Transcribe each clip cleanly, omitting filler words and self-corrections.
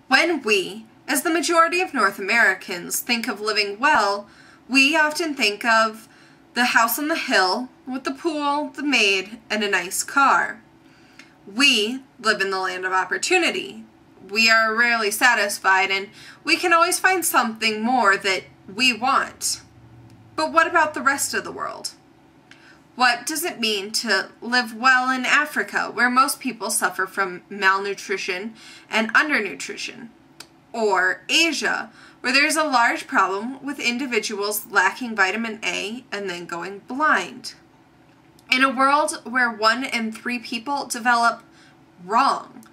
When we, as the majority of North Americans, think of living well, we often think of the house on the hill with the pool, the maid, and a nice car. We live in the land of opportunity. We are rarely satisfied, and we can always find something more that we want. But what about the rest of the world? What does it mean to live well in Africa, where most people suffer from malnutrition and undernutrition? Or Asia, where there's a large problem with individuals lacking vitamin A and then going blind? In a world where 1 in 3 people develop wrong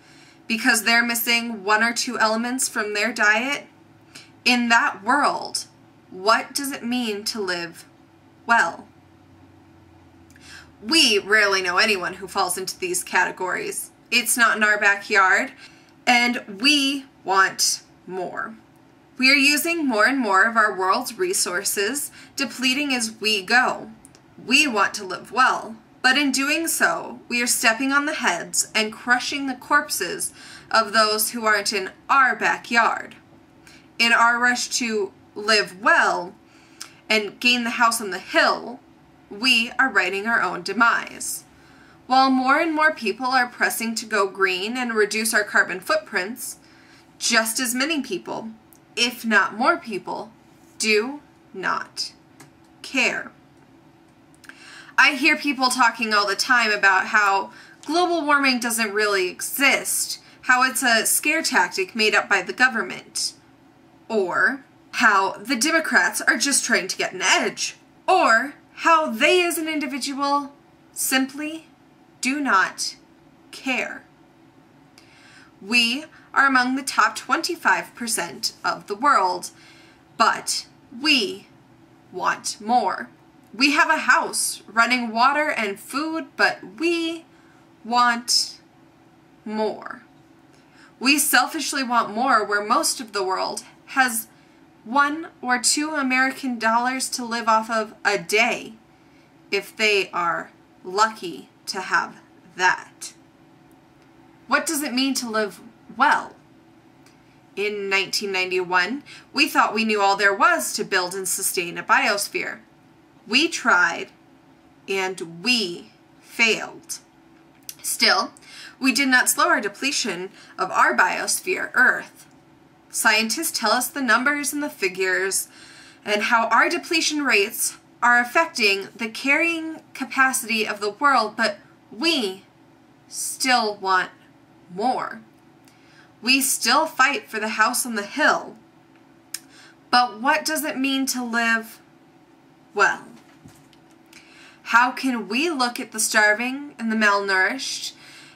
because they're missing 1 or 2 elements from their diet, in that world, what does it mean to live well? We rarely know anyone who falls into these categories. It's not in our backyard, and we want more. We are using more and more of our world's resources, depleting as we go. We want to live well, but in doing so, we are stepping on the heads and crushing the corpses of those who aren't in our backyard. In our rush to live well and gain the house on the hill, we are writing our own demise. While more and more people are pressing to go green and reduce our carbon footprints, just as many people, if not more people, do not care. I hear people talking all the time about how global warming doesn't really exist, how it's a scare tactic made up by the government, or how the Democrats are just trying to get an edge, or how they as an individual simply do not care. We are among the top 25% of the world, but we want more. We have a house, running water and food, but we want more. We selfishly want more where most of the world has $1 or $2 American dollars to live off of a day, if they are lucky to have that. What does it mean to live well? In 1991, we thought we knew all there was to build and sustain a biosphere. We tried, and we failed. Still, we did not slow our depletion of our biosphere, Earth. Scientists tell us the numbers and the figures and how our depletion rates are affecting the carrying capacity of the world, but we still want more. We still fight for the house on the hill. But what does it mean to live well? How can we look at the starving and the malnourished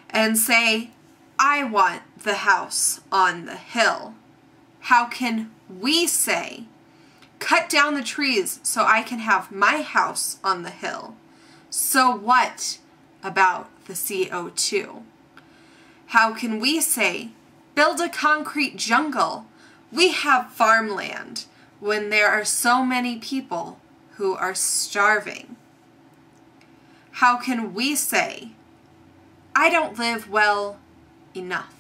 and say, I want the house on the hill? How can we say, cut down the trees so I can have my house on the hill? So what about the CO2? How can we say, build a concrete jungle? We have farmland when there are so many people who are starving. How can we say, I don't live well enough?